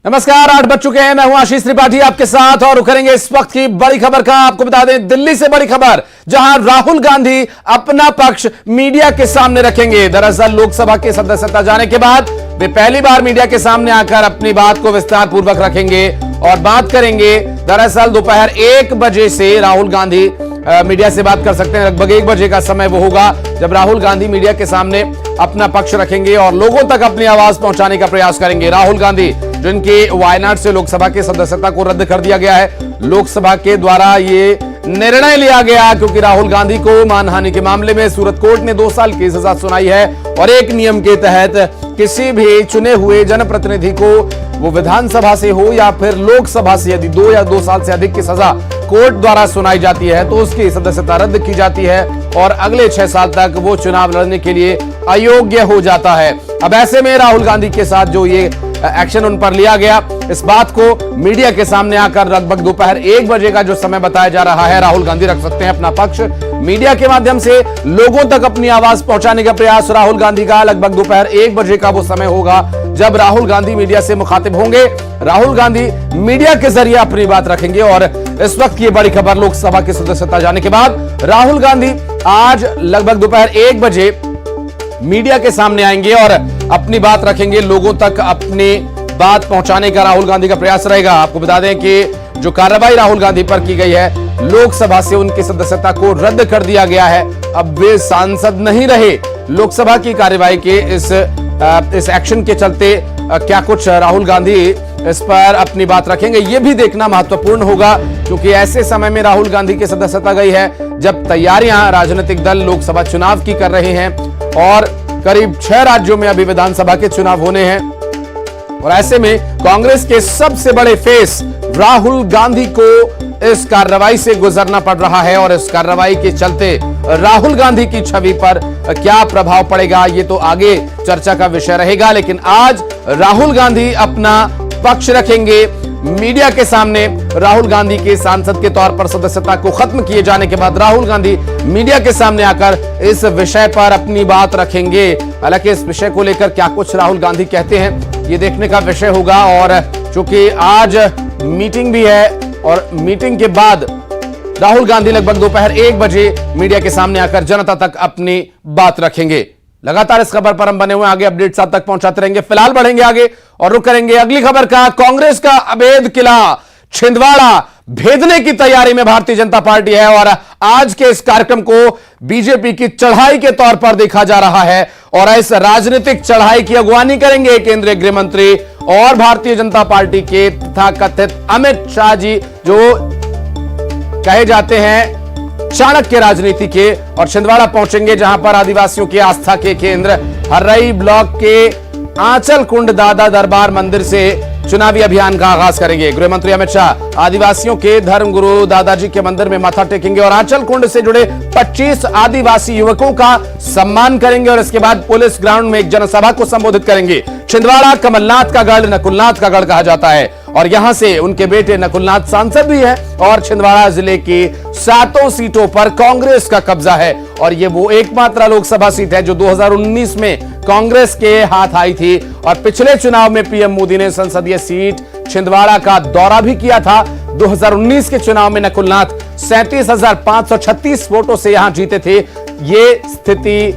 नमस्कार, 8 बज चुके हैं। मैं हूं आशीष त्रिपाठी आपके साथ और करेंगे इस वक्त की बड़ी खबर का। आपको बता दें, दिल्ली से बड़ी खबर, जहां राहुल गांधी अपना पक्ष मीडिया के सामने रखेंगे। दरअसल लोकसभा की सदस्यता जाने के बाद वे पहली बार मीडिया के सामने आकर अपनी बात को विस्तार पूर्वक रखेंगे और बात करेंगे। दरअसल दोपहर 1 बजे से राहुल गांधी मीडिया से बात कर सकते हैं। लगभग 1 बजे का समय वो होगा जब राहुल गांधी मीडिया के सामने अपना पक्ष रखेंगे और लोगों तक अपनी आवाज पहुंचाने का प्रयास करेंगे। राहुल गांधी, जिनकी वायनाड से लोकसभा की सदस्यता को रद्द कर दिया गया है, लोकसभा के द्वारा ये निर्णय लिया गया क्योंकि राहुल गांधी को मानहानि के मामले में सूरत कोर्ट ने 2 साल की सजा सुनाई है और एक नियम के तहत किसी भी चुने हुए जनप्रतिनिधि को, वो विधानसभा से हो या फिर लोकसभा से, यदि 2 या 2 साल से अधिक की सजा कोर्ट द्वारा सुनाई जाती है तो उसकी सदस्यता रद्द की जाती है और अगले 6 साल तक वो चुनाव लड़ने के लिए अयोग्य हो जाता है। अब ऐसे में राहुल गांधी के साथ जो ये एक्शन उन पर लिया गया, इस बात को मीडिया के सामने आकर लगभग दोपहर 1 बजे का जो समय बताया जा रहा है, राहुल गांधी रख सकते हैं अपना पक्ष। मीडिया के माध्यम से लोगों तक अपनी आवाज पहुंचाने का प्रयास राहुल गांधी का लगभग दोपहर 1 बजे का वो समय होगा जब राहुल गांधी मीडिया से मुखातिब होंगे। राहुल गांधी मीडिया के जरिए अपनी बात रखेंगे और इस वक्त की बड़ी खबर, लोकसभा की सदस्यता जाने के बाद राहुल गांधी आज लगभग दोपहर 1 बजे मीडिया के सामने आएंगे और अपनी बात रखेंगे। लोगों तक अपनी बात पहुंचाने का राहुल गांधी का प्रयास रहेगा। आपको बता दें कि जो कार्रवाई राहुल गांधी पर की गई है, लोकसभा से उनकी सदस्यता को रद्द कर दिया गया है। अब वे सांसद नहीं रहे। लोकसभा की कार्रवाई के इस एक्शन के चलते क्या कुछ राहुल गांधी इस पर अपनी बात रखेंगे, यह भी देखना महत्वपूर्ण होगा क्योंकि ऐसे समय में राहुल गांधी की सदस्यता गई है जब तैयारियां राजनीतिक दल लोकसभा चुनाव की कर रहे हैं और करीब 6 राज्यों में अभी विधानसभा के चुनाव होने हैं और ऐसे में कांग्रेस के सबसे बड़े फेस राहुल गांधी को इस कार्रवाई से गुजरना पड़ रहा है और इस कार्रवाई के चलते राहुल गांधी की छवि पर क्या प्रभाव पड़ेगा, ये तो आगे चर्चा का विषय रहेगा। लेकिन आज राहुल गांधी अपना पक्ष रखेंगे मीडिया के सामने। राहुल गांधी के सांसद के तौर पर सदस्यता को खत्म किए जाने के बाद राहुल गांधी मीडिया के सामने आकर इस विषय पर अपनी बात रखेंगे। हालांकि इस विषय को लेकर क्या कुछ राहुल गांधी कहते हैं, ये देखने का विषय होगा। और चूंकि आज मीटिंग भी है और मीटिंग के बाद राहुल गांधी लगभग दोपहर 1 बजे मीडिया के सामने आकर जनता तक अपनी बात रखेंगे। लगातार इस खबर पर हम बने हुए, आगे अपडेट्स आप तक पहुंचाते रहेंगे। फिलहाल बढ़ेंगे आगे और रुक करेंगे अगली खबर का। कांग्रेस का अवैध किला छिंदवाड़ा भेदने की तैयारी में भारतीय जनता पार्टी है और आज के इस कार्यक्रम को बीजेपी की चढ़ाई के तौर पर देखा जा रहा है और इस राजनीतिक चढ़ाई की अगवानी करेंगे केंद्रीय गृह मंत्री और भारतीय जनता पार्टी के तथाकथित अमित शाह जी, जो कहे जाते हैं चाणक्य राजनीति के, और छिंदवाड़ा पहुंचेंगे जहां पर आदिवासियों की आस्था के केंद्र हर्रई ब्लॉक के आंचल कुंड दादा दरबार मंदिर से चुनावी अभियान का आगाज करेंगे। गृह मंत्री अमित शाह आदिवासियों के धर्मगुरु दादाजी के मंदिर में माथा टेकेंगे और आंचल कुंड से जुड़े 25 आदिवासी युवकों का सम्मान करेंगे और इसके बाद पुलिस ग्राउंड में एक जनसभा को संबोधित करेंगे। छिंदवाड़ा कमलनाथ का गढ़, नकुलनाथ का गढ़ कहा जाता है और यहां से उनके बेटे नकुलनाथ सांसद भी है और छिंदवाड़ा जिले की 7 सीटों पर कांग्रेस का कब्जा है और ये वो एकमात्र लोकसभा सीट है जो 2019 में कांग्रेस के हाथ आई थी और पिछले चुनाव में पीएम मोदी ने संसदीय सीट छिंदवाड़ा का दौरा भी किया था। 2019 के चुनाव में नकुलनाथ 37,536 वोटों से यहां जीते थे। ये स्थिति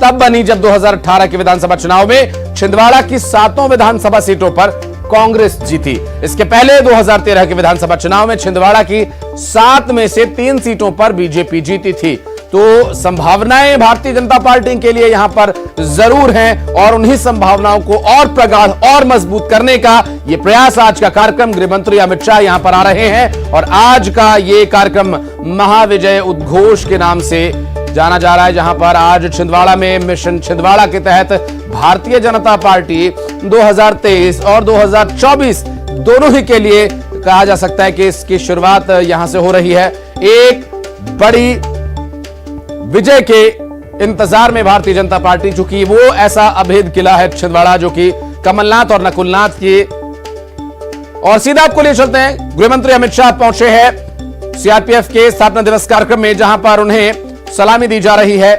तब बनी जब 2018 के विधानसभा चुनाव में छिंदवाड़ा की 7 विधानसभा सीटों पर कांग्रेस जीती। इसके पहले 2013 के विधानसभा चुनाव में छिंदवाड़ा की 7 में से 3 सीटों पर बीजेपी जीती थी। तो संभावनाएं भारतीय जनता पार्टी के लिए यहां पर जरूर हैं और उन्हीं संभावनाओं को और प्रगाढ़ और मजबूत करने का ये प्रयास आज का कार्यक्रम, गृह मंत्री अमित शाह यहां पर आ रहे हैं और आज का ये कार्यक्रम महाविजय उद्घोष के नाम से जाना जा रहा है, जहां पर आज छिंदवाड़ा में मिशन छिंदवाड़ा के तहत भारतीय जनता पार्टी 2023 और 2024 दोनों ही के लिए कहा जा सकता है कि इसकी शुरुआत यहां से हो रही है। एक बड़ी विजय के इंतजार में भारतीय जनता पार्टी, चूंकि वो ऐसा अभेद किला है छिंदवाड़ा जो कि कमलनाथ और नकुलनाथ की। और सीधा आपको ले चलते हैं, गृह मंत्री अमित शाह पहुंचे हैं सीआरपीएफ के स्थापना दिवस कार्यक्रम में जहां पर उन्हें सलामी दी जा रही है।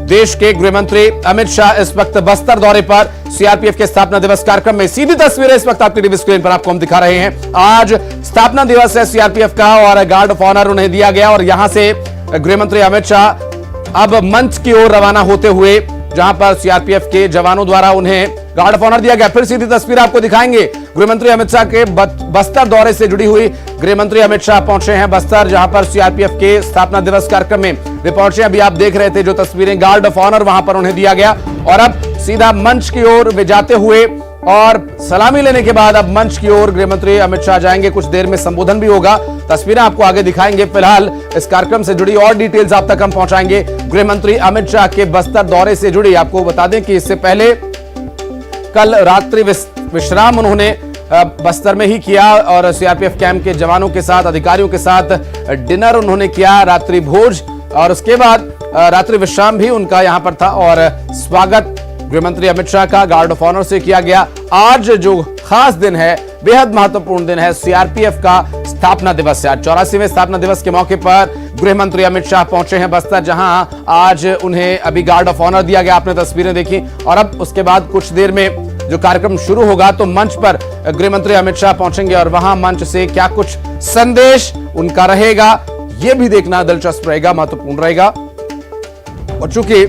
देश के गृह मंत्री अमित शाह इस वक्त बस्तर दौरे पर। सीआरपीएफ के स्थापना दिवस कार्यक्रम में सीधी तस्वीरें इस वक्त आपकी टीवी स्क्रीन पर आपको हम दिखा रहे हैं। आज स्थापना दिवस है सीआरपीएफ का और गार्ड ऑफ ऑनर उन्हें दिया गया और यहां से गृह मंत्री अमित शाह अब मंच की ओर रवाना होते हुए, जहां पर सीआरपीएफ के जवानों द्वारा उन्हें गार्ड ऑफ ऑनर दिया गया। फिर सीधी तस्वीर आपको दिखाएंगे गृह मंत्री अमित शाह के बस्तर दौरे से जुड़ी हुई। गृह मंत्री अमित शाह पहुंचे हैं बस्तर, जहां पर सीआरपीएफ के स्थापना दिवस कार्यक्रम में वे पहुंचे। अभी आप देख रहे थे जो तस्वीरें, गार्ड ऑफ ऑनर वहां पर उन्हें दिया गया और अब सीधा मंच की ओर वे जाते हुए और सलामी लेने के बाद अब मंच की ओर गृह मंत्री अमित शाह जाएंगे। कुछ देर में संबोधन भी होगा, तस्वीरें आपको आगे दिखाएंगे। फिलहाल इस कार्यक्रम से जुड़ी और डिटेल्स आप तक हम पहुंचाएंगे। गृह मंत्री अमित शाह के बस्तर दौरे से जुड़ी आपको बता दें कि इससे पहले कल रात्रि विश्राम उन्होंने बस्तर में ही किया और सीआरपीएफ कैंप के जवानों के साथ, अधिकारियों के साथ डिनर उन्होंने किया, रात्रि भोज, और उसके बाद रात्रि विश्राम भी उनका यहां पर था और स्वागत गृहमंत्री अमित शाह का गार्ड ऑफ ऑनर से किया गया। आज जो खास दिन है, बेहद महत्वपूर्ण दिन है, सीआरपीएफ का स्थापना दिवस है। आज 84वें स्थापना दिवस के मौके पर गृह मंत्री अमित शाह पहुंचे हैं बस्तर, जहां आज उन्हें अभी गार्ड ऑफ ऑनर दिया गया। आपने तस्वीरें देखी और अब उसके बाद कुछ देर में जो कार्यक्रम शुरू होगा तो मंच पर गृह मंत्री अमित शाह पहुंचेंगे और वहां मंच से क्या कुछ संदेश उनका रहेगा, यह भी देखना दिलचस्प रहेगा, महत्वपूर्ण रहेगा। और चूंकि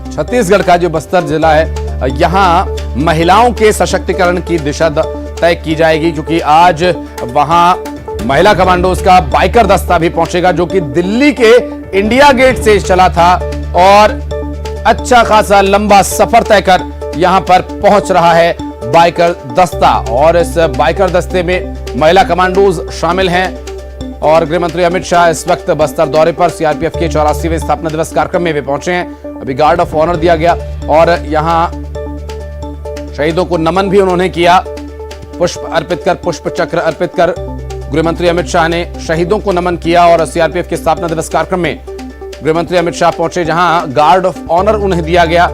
छत्तीसगढ़ का जो बस्तर जिला है, यहां महिलाओं के सशक्तिकरण की दिशा तय की जाएगी, क्योंकि आज वहां महिला कमांडोज का बाइकर दस्ता भी पहुंचेगा, जो कि दिल्ली के इंडिया गेट से चला था और अच्छा खासा लंबा सफर तय कर यहां पर पहुंच रहा है बाइकर दस्ता। और इस बाइकर दस्ते में महिला कमांडोज शामिल हैं और गृह मंत्री अमित शाह इस वक्त बस्तर दौरे पर सीआरपीएफ के 84वें स्थापना दिवस कार्यक्रम में वे पहुंचे हैं। अभी गार्ड ऑफ ऑनर दिया गया और यहां शहीदों को नमन भी उन्होंने किया, पुष्प अर्पित कर, पुष्प चक्र अर्पित कर गृह मंत्री अमित शाह ने शहीदों को नमन किया। और सीआरपीएफ के स्थापना दिवस कार्यक्रम में गृह मंत्री अमित शाह पहुंचे, जहां गार्ड ऑफ ऑनर उन्हें दिया गया।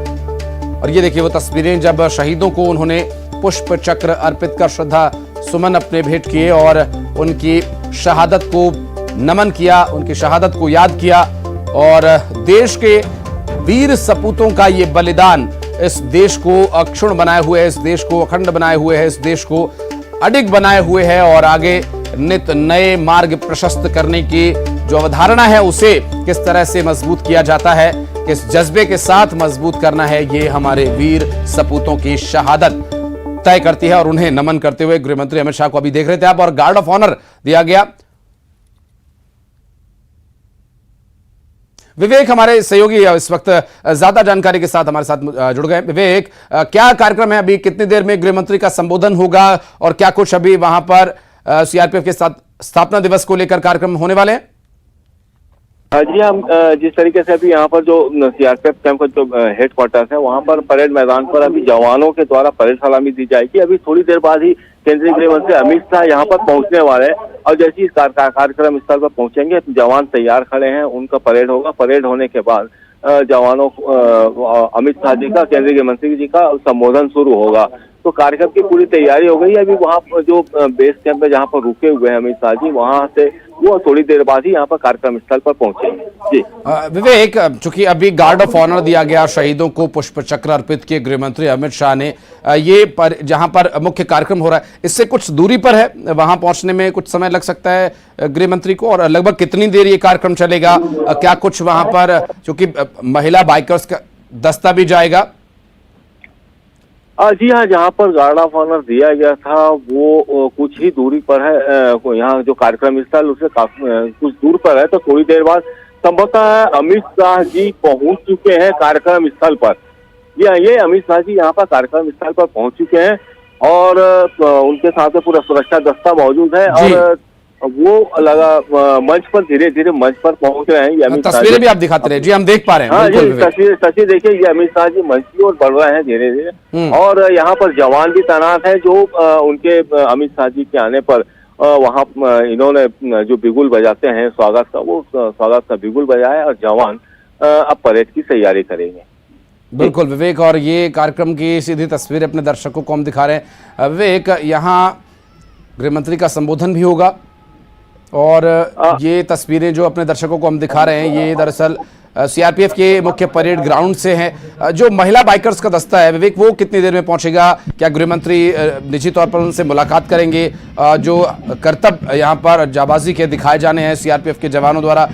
और ये देखिए वो तस्वीरें जब शहीदों को उन्होंने पुष्प चक्र अर्पित कर श्रद्धा सुमन अपने भेंट किए और उनकी शहादत को नमन किया, उनकी शहादत को याद किया। और देश के वीर सपूतों का ये बलिदान इस देश को अक्षुण्ण बनाए हुए है, इस देश को अखंड बनाए हुए है, इस देश को अडिग बनाए हुए है और आगे नित नए मार्ग प्रशस्त करने की जो अवधारणा है उसे किस तरह से मजबूत किया जाता है, किस जज्बे के साथ मजबूत करना है, ये हमारे वीर सपूतों की शहादत तय करती है। और उन्हें नमन करते हुए गृहमंत्री अमित शाह को अभी देख रहे थे आप और गार्ड ऑफ ऑनर दिया गया। विवेक हमारे सहयोगी इस वक्त ज्यादा जानकारी के साथ हमारे साथ जुड़ गए। विवेक, क्या कार्यक्रम है, अभी कितनी देर में गृहमंत्री का संबोधन होगा और क्या कुछ अभी वहां पर सीआरपीएफ के साथ स्थापना दिवस को लेकर कार्यक्रम होने वाले हैं? जी, हम जिस तरीके से अभी यहाँ पर जो सीआरपीएफ कैंप का जो हेडक्वार्टर्स है, वहाँ पर परेड मैदान पर अभी जवानों के द्वारा परेड सलामी दी जाएगी। अभी थोड़ी देर बाद ही केंद्रीय गृह मंत्री अमित शाह यहाँ पर पहुँचने वाले हैं और जैसे ही कार्यक्रम स्थल पर पहुँचेंगे, जवान तैयार खड़े हैं, उनका परेड होगा। परेड होने के बाद जवानों अमित शाह जी का, केंद्रीय गृह मंत्री जी का संबोधन शुरू होगा। तो कार्यक्रम की पूरी तैयारी हो गई है। अभी वहाँ जो बेस कैंप है जहाँ पर रुके हुए हैं अमित शाह जी, वहाँ से वो थोड़ी देर बाद ही यहाँ पर कार्यक्रम स्थल पर पहुंचेंगे। जी विवेक, चूंकि अभी गार्ड ऑफ ऑनर दिया गया, शहीदों को पुष्प चक्र अर्पित किए गृह मंत्री अमित शाह ने, ये पर जहां पर मुख्य कार्यक्रम हो रहा है इससे कुछ दूरी पर है, वहां पहुंचने में कुछ समय लग सकता है गृह मंत्री को, और लगभग कितनी देर ये कार्यक्रम चलेगा, क्या कुछ वहां पर, चूंकि महिला बाइकर्स का दस्ता भी जाएगा? जी हाँ, जहाँ पर गार्ड ऑफ ऑनर दिया गया था वो कुछ ही दूरी पर है। यहाँ जो कार्यक्रम स्थल उससे काफी कुछ दूर पर है, तो थोड़ी देर बाद संभवतः अमित शाह जी पहुंच चुके हैं कार्यक्रम स्थल पर। ये अमित शाह जी यहाँ पर कार्यक्रम स्थल पर पहुंच चुके हैं और उनके साथ में पूरा सुरक्षा दस्ता मौजूद है और वो लगा मंच पर धीरे धीरे मंच पर पहुंच रहे हैं। ये अमित शाह तस्वीरें भी आप दिखाते रहे। जी, हम देख पा रहे हैं। हाँ जी, तस्वीर देखिए, ये अमित शाह जी मंच की ओर बढ़ रहे हैं धीरे धीरे और यहाँ पर जवान भी तैनात है जो उनके अमित शाह जी के आने पर वहाँ इन्होंने जो बिगुल बजाते हैं स्वागत का, वो स्वागत का बिगुल बजाया और जवान अब परेड की तैयारी करेंगे। बिल्कुल विवेक, और ये कार्यक्रम की सीधी तस्वीर अपने दर्शकों को हम दिखा रहे हैं। विवेक, यहाँ गृहमंत्री का संबोधन भी होगा और ये तस्वीरें जो अपने दर्शकों को हम दिखा रहे हैं, ये दरअसल सीआरपीएफ के मुख्य परेड ग्राउंड से हैं। जो महिला बाइकर्स का दस्ता है विवेक, वो कितनी देर में पहुंचेगा? क्या गृह मंत्री निजी तौर पर उनसे मुलाकात करेंगे? जो करतब यहाँ पर जाबाजी के दिखाए जाने हैं सीआरपीएफ के जवानों द्वारा,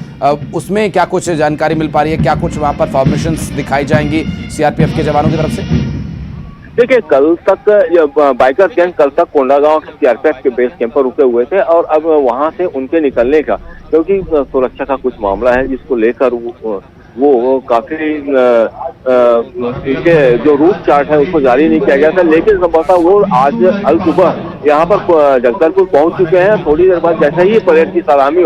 उसमें क्या कुछ जानकारी मिल पा रही है? क्या कुछ वहाँ पर फॉर्मेशंस दिखाई जाएंगी सीआरपीएफ के जवानों की तरफ से? देखिए, कल तक बाइकर गैंग कल तक कोंडागांव के सीआरपीएफ के बेस कैंप पर रुके हुए थे और अब वहां से उनके निकलने का, क्योंकि सुरक्षा का कुछ मामला है जिसको लेकर वो काफी इनके जो रूट चार्ट है उसको जारी नहीं किया गया था, लेकिन संभवतः वो आज अल सुबह यहाँ पर जगदलपुर पहुंच चुके हैं। थोड़ी देर बाद जैसे ही परेड सलामी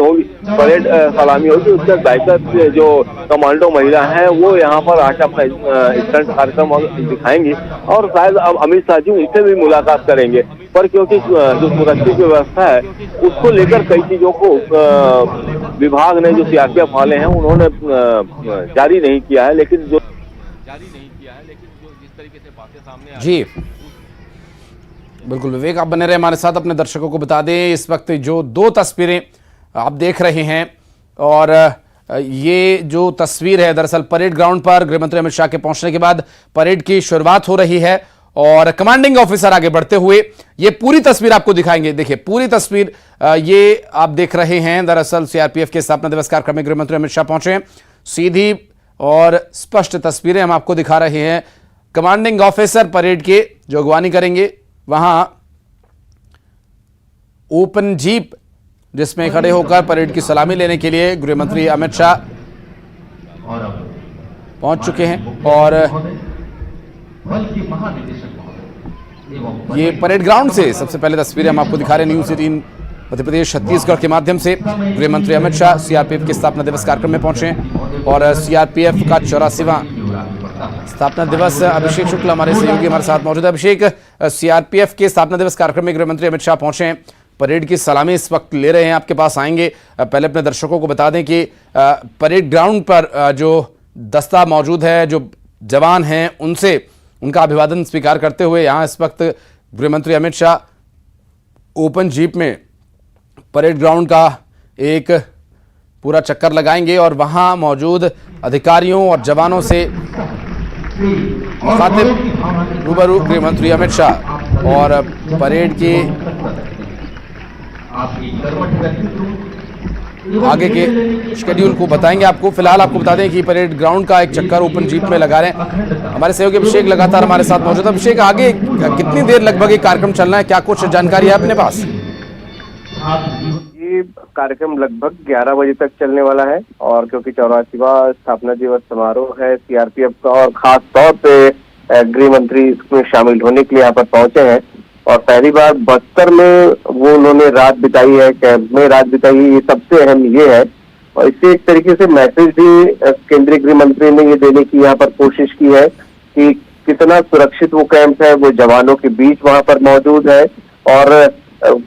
होगी उसके बाइकर जो कमांडो महिला है वो यहाँ पर आके अपना स्टंट कार्यक्रम दिखाएंगी और शायद अब अमित शाह जी उनसे भी मुलाकात करेंगे। पर क्योंकि जो सुरक्षा की व्यवस्था है उसको लेकर कई चीजों को विभाग ने, जो सीआरपीएफ वाले हैं, उन्होंने जारी नहीं किया है, लेकिन जो जिस तरीके से बातें सामने आ जी बिल्कुल विवेक, आप बने रहे हमारे साथ। अपने दर्शकों को बता दें इस वक्त जो दो तस्वीरें आप देख रहे हैं, और ये जो तस्वीर है दरअसल परेड ग्राउंड पर गृह मंत्री अमित शाह के पहुंचने के बाद परेड की शुरुआत हो रही है और कमांडिंग ऑफिसर आगे बढ़ते हुए ये पूरी तस्वीर आपको दिखाएंगे। देखिए पूरी तस्वीर ये आप देख रहे हैं। दरअसल सीआरपीएफ के स्थापना दिवस कार्यक्रम में गृह मंत्री अमित शाह पहुंचे। सीधी और स्पष्ट तस्वीरें हम आपको दिखा रहे हैं। कमांडिंग ऑफिसर परेड के जो अगवानी करेंगे, वहां ओपन जीप जिसमें खड़े होकर परेड की सलामी लेने के लिए गृह मंत्री अमित शाह पहुंच चुके हैं। और ये परेड ग्राउंड से सबसे पहले तस्वीरें हम आपको दिखा रहे हैं न्यूज़ 18 मध्य प्रदेश छत्तीसगढ़ के माध्यम से। गृह मंत्री अमित शाह सीआरपीएफ के स्थापना दिवस कार्यक्रम में पहुंचे और सीआरपीएफ का 84वां स्थापना दिवस। अभिषेक शुक्ल हमारे सहयोगी हमारे साथ मौजूद है। अभिषेक, सीआरपीएफ के स्थापना दिवस कार्यक्रम में गृह मंत्री अमित शाह पहुंचे, परेड की सलामी इस वक्त ले रहे हैं, आपके पास आएंगे। पहले अपने दर्शकों को बता दें कि परेड ग्राउंड पर जो दस्ता मौजूद है, जो जवान हैं, उनसे उनका अभिवादन स्वीकार करते हुए यहाँ इस वक्त गृह मंत्री अमित शाह ओपन जीप में परेड ग्राउंड का एक पूरा चक्कर लगाएंगे और वहां मौजूद अधिकारियों और जवानों से मुखातिब रूबरू गृह मंत्री अमित शाह और परेड की आगे के शेड्यूल को बताएंगे आपको। फिलहाल आपको बता दें कि परेड ग्राउंड का एक चक्कर ओपन जीप में लगा रहे हैं। हमारे सहयोगी अभिषेक लगातार हमारे साथ मौजूद है। अभिषेक, आगे कितनी देर लगभग ये कार्यक्रम चलना है, क्या कुछ जानकारी है अपने पास? ये कार्यक्रम लगभग 11 बजे तक चलने वाला है और क्योंकि 84वां स्थापना दिवस समारोह है सीआरपीएफ का और खास तौर पे गृह मंत्री इसमें शामिल होने के लिए यहाँ पर पहुंचे हैं और पहली बार बस्तर में वो उन्होंने रात बिताई है, कैंप में रात बिताई है। ये सबसे अहम ये है और इससे एक तरीके से मैसेज भी केंद्रीय गृह मंत्री ने ये देने की यहाँ पर कोशिश की है कि कितना सुरक्षित वो कैंप है, वो जवानों के बीच वहां पर मौजूद है और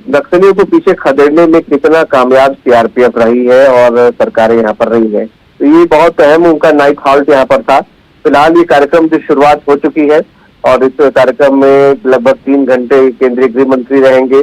नक्सलियों को पीछे खदेड़ने में कितना कामयाब सीआरपीएफ रही है और सरकारें यहाँ पर रही है। तो ये बहुत अहम उनका नाइट हॉल्ट यहाँ पर था। फिलहाल ये कार्यक्रम की शुरुआत हो चुकी है और इस कार्यक्रम में लगभग 3 घंटे केंद्रीय गृह मंत्री रहेंगे।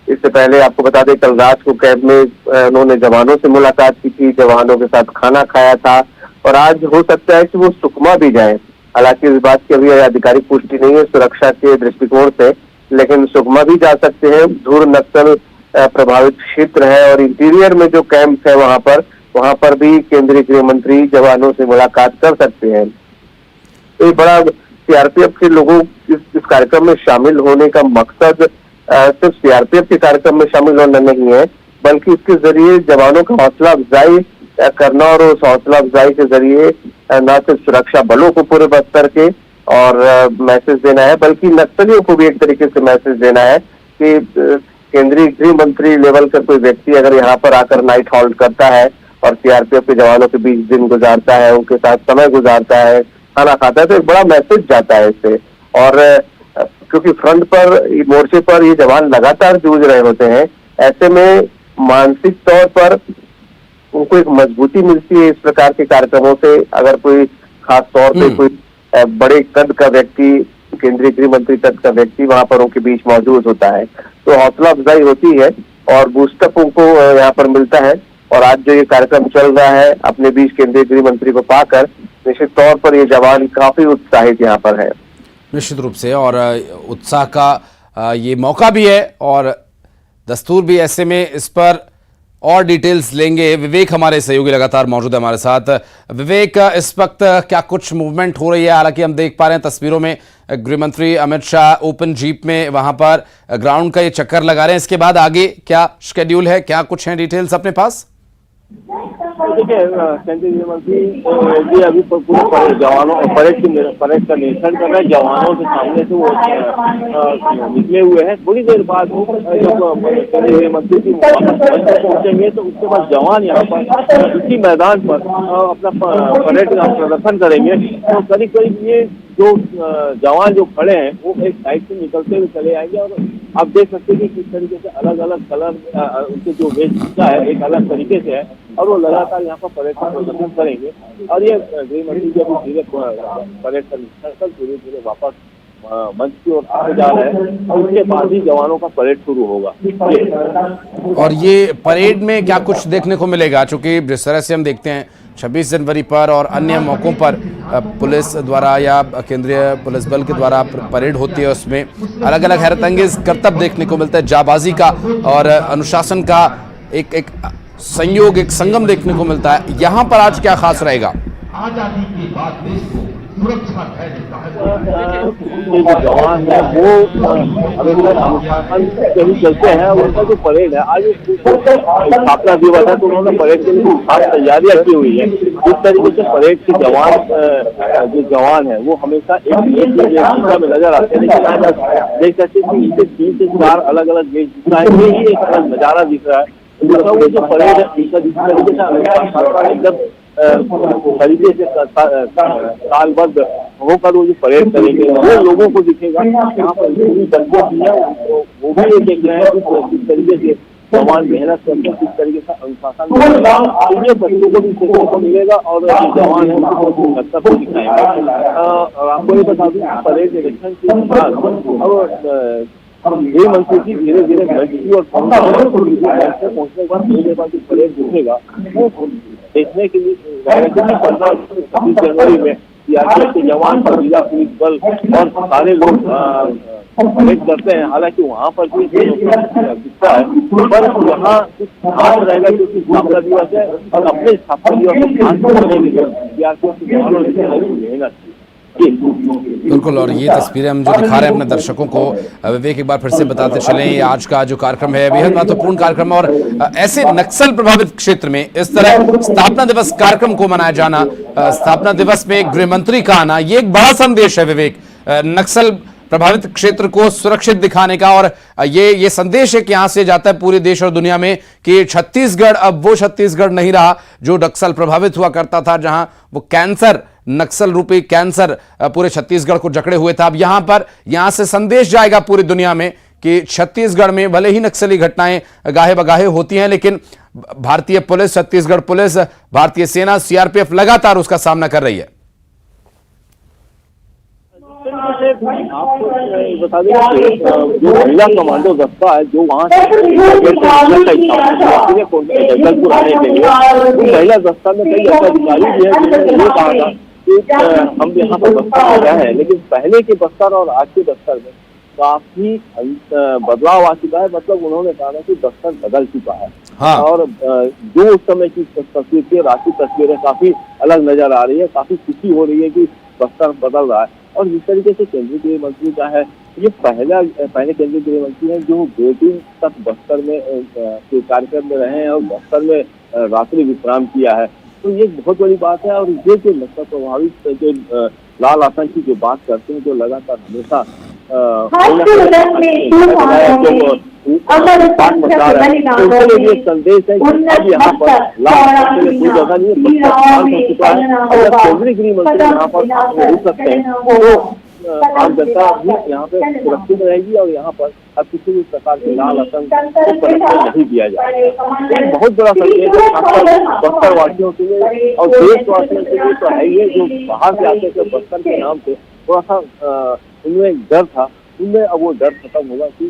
इससे पहले आपको बता दें कल रात को कैंप में उन्होंने जवानों से मुलाकात की थी, जवानों के साथ खाना खाया था और आज हो सकता है कि वो सुकमा भी जाए। हालांकि इस बात की अभी आधिकारिक पुष्टि नहीं है सुरक्षा के दृष्टिकोण से, लेकिन सुकमा भी जा सकते हैं। धूर नक्सल प्रभावित क्षेत्र है और इंटीरियर में जो कैंप है वहां पर भी केंद्रीय गृह मंत्री जवानों से मुलाकात कर सकते हैं। एक बड़ा सीआरपीएफ के लोगों इस कार्यक्रम में शामिल होने का मकसद सिर्फ सीआरपीएफ के कार्यक्रम में शामिल होना नहीं है, बल्कि इसके जरिए जवानों का हौसला अफजाई करना और उस हौसला अफजाई के जरिए न सिर्फ सुरक्षा बलों को पूरे बस्तर के और मैसेज देना है, बल्कि नक्सलियों को भी एक तरीके से मैसेज देना है कि केंद्रीय गृह मंत्री लेवल का कोई व्यक्ति अगर यहाँ पर आकर नाइट हॉल्ट करता है और सीआरपीएफ के जवानों के बीच दिन गुजारता है, उनके साथ समय गुजारता है, खाना खाता है, तो एक बड़ा मैसेज जाता है इससे। और क्योंकि फ्रंट पर मोर्चे पर ये जवान लगातार जूझ रहे होते हैं, ऐसे में मानसिक तौर पर उनको एक मजबूती मिलती है इस प्रकार के कार्यक्रमों से। अगर कोई खास तौर पे कोई बड़े कद का व्यक्ति, केंद्रीय गृह मंत्री कद का व्यक्ति वहां पर उनके बीच मौजूद होता है तो हौसला अफजाई होती है और बूस्टअप उनको यहाँ पर मिलता है। और आज जो ये कार्यक्रम चल रहा है अपने बीच केंद्रीय गृह मंत्री को पाकर, निश्चित तौर पर ये जवान काफी उत्साहित यहाँ पर है। निश्चित रूप से, और उत्साह का ये मौका भी है और दस्तूर भी। ऐसे में इस पर और डिटेल्स लेंगे। विवेक हमारे सहयोगी लगातार मौजूद है हमारे साथ। विवेक, इस वक्त क्या कुछ मूवमेंट हो रही है? हालांकि हम देख पा रहे हैं तस्वीरों में गृह मंत्री अमित शाह ओपन जीप में वहां पर ग्राउंड का ये चक्कर लगा रहे हैं। इसके बाद आगे क्या शेड्यूल है, क्या कुछ है डिटेल्स अपने पास? देखिए, केंद्रीय गृह मंत्री जी अभी पूरे जवानों परेड का निरीक्षण कर रहे हैं। जवानों के सामने से वो निकले हुए हैं। थोड़ी देर बाद जब केंद्रीय गृह मंत्री जी पहुंचेंगे तो उसके बाद जवान यहाँ पर इसी मैदान पर अपना परेड का प्रदर्शन करेंगे। तो करीब करीब ये जो जवान जो खड़े हैं वो एक साइड से निकलते हुए चले आएंगे और आप देख सकते हैं कि किस तरीके से अलग अलग कलर उनके जो वेशभूषा है एक अलग तरीके से है और वो लगातार यहाँ पर परेड का प्रदर्शन करेंगे। और ये गृह मंत्री जब धीरे परेड का निरीक्षण कर धीरे धीरे वापस मंच की ओर आगे जा रहे हैं और उसके बाद ही जवानों का परेड शुरू होगा। और ये परेड में क्या कुछ देखने को मिलेगा? चूंकि जिस तरह से हम देखते हैं 26 जनवरी पर और अन्य मौकों पर पुलिस द्वारा या केंद्रीय पुलिस बल के द्वारा परेड होती है, उसमें अलग अलग हैरतअंगेज करतब देखने को मिलता है, जाबाजी का और अनुशासन का एक संयोग, एक संगम देखने को मिलता है। यहाँ पर आज क्या खास रहेगा? आजादी के बाद देश को सुरक्षा जो जवान है वो हमेशा अनुशासन से ही चलते हैं। उनका जो परेड है आज स्थापना दिवस है तो उन्होंने परेड के लिए खास तैयारियां की हुई है। इस तरीके से परेड के जो जवान है वो हमेशा एक वेशभूषा में नजर आते हैं। लेकिन आज देख सकते हैं कि इसे 3 से 4 अलग अलग वेशभूषा है। ये ही एक अलग नजारा दिख रहा है। वो जो परेड है इसका जिस तरीके से एकदम तरीके से सालबद्ध होकर वो जो परेड करेंगे वो लोगों को दिखेगा। यहाँ पर बच्चों की है वो भी ये देख रहे हैं किस तरीके से जवान मेहनत करके किस तरीके से अनुशासन ये बच्चों को भी सीखने को मिलेगा और जवान है कर्तव्य दिखाएंगे। और आपको ये बता दूं परेड इलेक्शन के बाद गृह मंत्री जी धीरे धीरे मंत्री और पहुंचने के बाद थोड़ी देर बाद परेड दिखेगा वो देखने के लिए 15-26 जनवरी में सीआरपीएफ के जवान जिला पुलिस बल और सारे लोग परेड करते हैं। हालांकि वहाँ पर भी दिखता है पर यहाँ कुछ खास रहेगा क्योंकि स्थापना दिवस है और अपने स्थापना दिवस को खास करने के लिए सीआरपीएफ के जवानों ने मेहनत की। बिल्कुल, और ये तस्वीरें हम जो दिखा रहे हैं अपने दर्शकों को, विवेक एक बार फिर से बताते चलें, ये आज का जो कार्यक्रम है बेहद महत्वपूर्ण कार्यक्रम और ऐसे नक्सल प्रभावित क्षेत्र में इस तरह स्थापना दिवस कार्यक्रम को मनाया जाना, स्थापना दिवस में गृह मंत्री का आना, ये एक बड़ा संदेश है विवेक, नक्सल प्रभावित क्षेत्र को सुरक्षित दिखाने का। और ये संदेश है कि यहां से जाता है पूरे देश और दुनिया में कि छत्तीसगढ़ अब वो छत्तीसगढ़ नहीं रहा जो नक्सल प्रभावित हुआ करता था, जहां वो कैंसर, नक्सल रूपी कैंसर पूरे छत्तीसगढ़ को जकड़े हुए था। अब यहां से संदेश जाएगा पूरी दुनिया में कि छत्तीसगढ़ में भले ही नक्सली घटनाएं गाहे बगाहे होती हैं लेकिन भारतीय पुलिस, छत्तीसगढ़ पुलिस, भारतीय सेना, सीआरपीएफ लगातार उसका सामना कर रही है। आपको बता दें जो महिला कमांडो दस्ता है जो वहाँ से जगदलपुर आने के लिए महिला दस्ता में कई अधिकारी भी है जिन्होंने ये कहा था कि हम यहाँ पर बस्तर में गए हैं लेकिन पहले के बस्तर और आज के बस्तर में काफी बदलाव आ चुका है। मतलब उन्होंने कहा था कि बस्तर बदल चुका है। हाँ। और जो उस समय की तस्वीर थी आज की तस्वीरें काफी अलग नजर आ रही है। काफी खुशी हो रही है कि बस्तर बदल रहा है। और जिस तरीके से केंद्रीय गृह मंत्री का है ये पहले केंद्रीय गृह मंत्री हैं जो 2 दिन तक बस्तर में के कार्यक्रम में रहे हैं और बस्तर में रात्रि विश्राम किया है। तो ये बहुत बड़ी बात है। और ये जो नक्सल प्रभावित जो लाल आतंक की जो बात करते हैं जो लगातार हमेशा संदेश है कि अब यहाँ पर कोई जगह नहीं है। केंद्रीय गृह मंत्री यहाँ पर रुक सकते हैं तो आम जनता भी यहाँ पे सुरक्षित रहेगी और यहाँ पर अब किसी भी प्रकार के लाल आतंक को नहीं दिया जाएगा। बहुत बड़ा संदेश है बस्तर वासियों के लिए और देशवासियों के लिए तो है ये जो बाहर से आते थे बस्तर के नाम से थोड़ा सा उनमें एक डर था, उनमें अब वो डर खत्म होगा कि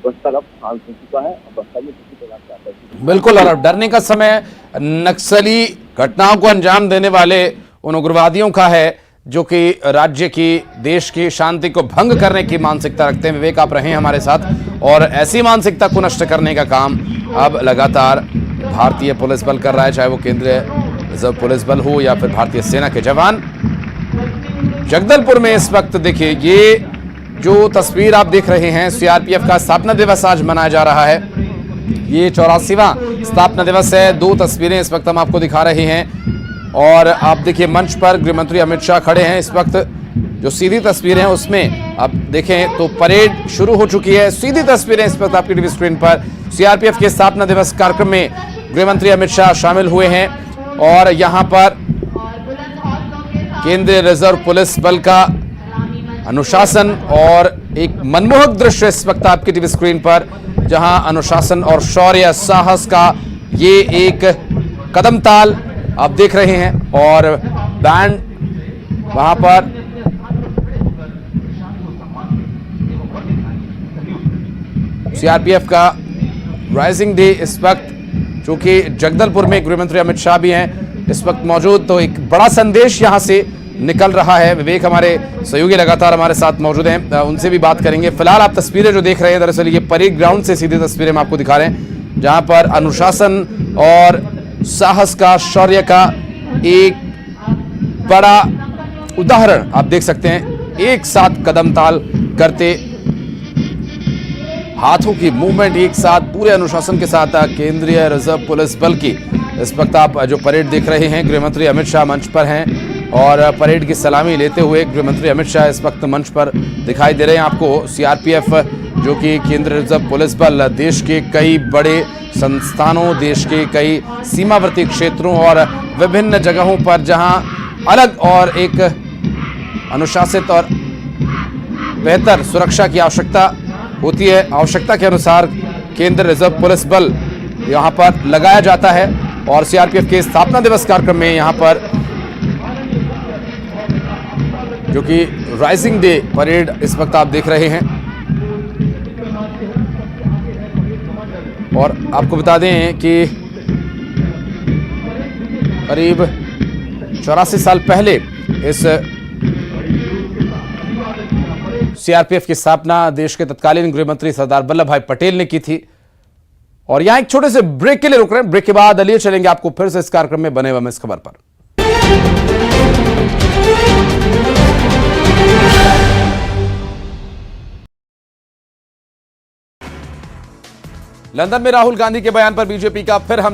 बस्तर अब शांत हो चुका है और बस्तर में किसी प्रकार से आतंकी बिल्कुल, और अब डरने का समय नक्सली घटनाओं को अंजाम देने वाले उन उग्रवादियों का है जो कि राज्य की, देश की शांति को भंग करने की मानसिकता रखते हैं। विवेक, आप रहे हैं हमारे साथ, और ऐसी मानसिकता को नष्ट करने का काम अब लगातार भारतीय पुलिस बल कर रहा है, चाहे वो केंद्रीय रिजर्व पुलिस बल हो या फिर भारतीय सेना के जवान। जगदलपुर में इस वक्त देखिए, ये जो तस्वीर आप देख रहे हैं, सीआरपीएफ का स्थापना दिवस आज मनाया जा रहा है। ये 84वां स्थापना दिवस है। 2 तस्वीरें इस वक्त हम आपको दिखा रहे हैं, और आप देखिए मंच पर गृह मंत्री अमित शाह खड़े हैं। इस वक्त जो सीधी तस्वीरें हैं उसमें आप देखें तो परेड शुरू हो चुकी है। सीधी तस्वीरें इस वक्त आपकी टीवी स्क्रीन पर। सीआरपीएफ के स्थापना दिवस कार्यक्रम में गृह मंत्री अमित शाह शामिल हुए हैं, और यहां पर केंद्रीय रिजर्व पुलिस बल का अनुशासन और एक मनमोहक दृश्य इस वक्त आपकी टीवी स्क्रीन पर, जहां अनुशासन और शौर्य साहस का ये एक कदम ताल आप देख रहे हैं, और बैंड वहां पर सीआरपीएफ का राइजिंग डे इस वक्त, चूंकि जगदलपुर में गृहमंत्री अमित शाह भी हैं इस वक्त मौजूद, तो एक बड़ा संदेश यहां से निकल रहा है। विवेक हमारे सहयोगी लगातार हमारे साथ मौजूद हैं, उनसे भी बात करेंगे। फिलहाल आप तस्वीरें जो देख रहे हैं, दरअसल ये परेड ग्राउंड से सीधी तस्वीरें हम आपको दिखा रहे हैं, जहां पर अनुशासन और साहस का, शौर्य का एक बड़ा उदाहरण आप देख सकते हैं। एक साथ कदम ताल करते, हाथों की मूवमेंट एक साथ, पूरे अनुशासन के साथ केंद्रीय रिजर्व पुलिस बल की इस वक्त आप जो परेड देख रहे हैं। गृहमंत्री अमित शाह मंच पर हैं, और परेड की सलामी लेते हुए गृहमंत्री अमित शाह इस वक्त मंच पर दिखाई दे रहे हैं आपको। सीआरपीएफ जो कि केंद्रीय रिजर्व पुलिस बल, देश के कई बड़े संस्थानों, देश के कई सीमावर्ती क्षेत्रों और विभिन्न जगहों पर जहां अलग और एक अनुशासित और बेहतर सुरक्षा की आवश्यकता होती है, आवश्यकता के अनुसार केंद्रीय रिजर्व पुलिस बल यहां पर लगाया जाता है। और सीआरपीएफ के स्थापना दिवस कार्यक्रम में यहां पर जो कि राइजिंग डे परेड इस वक्त आप देख रहे हैं, और आपको बता दें कि करीब 84 साल पहले इस सीआरपीएफ की स्थापना देश के तत्कालीन गृह मंत्री सरदार वल्लभ भाई पटेल ने की थी। और यहां एक छोटे से ब्रेक के लिए रुक रहे हैं, ब्रेक के बाद लिए चलेंगे आपको फिर से इस कार्यक्रम में, बने हुए हम इस खबर पर। लंदन में राहुल गांधी के बयान पर बीजेपी का फिर हमला।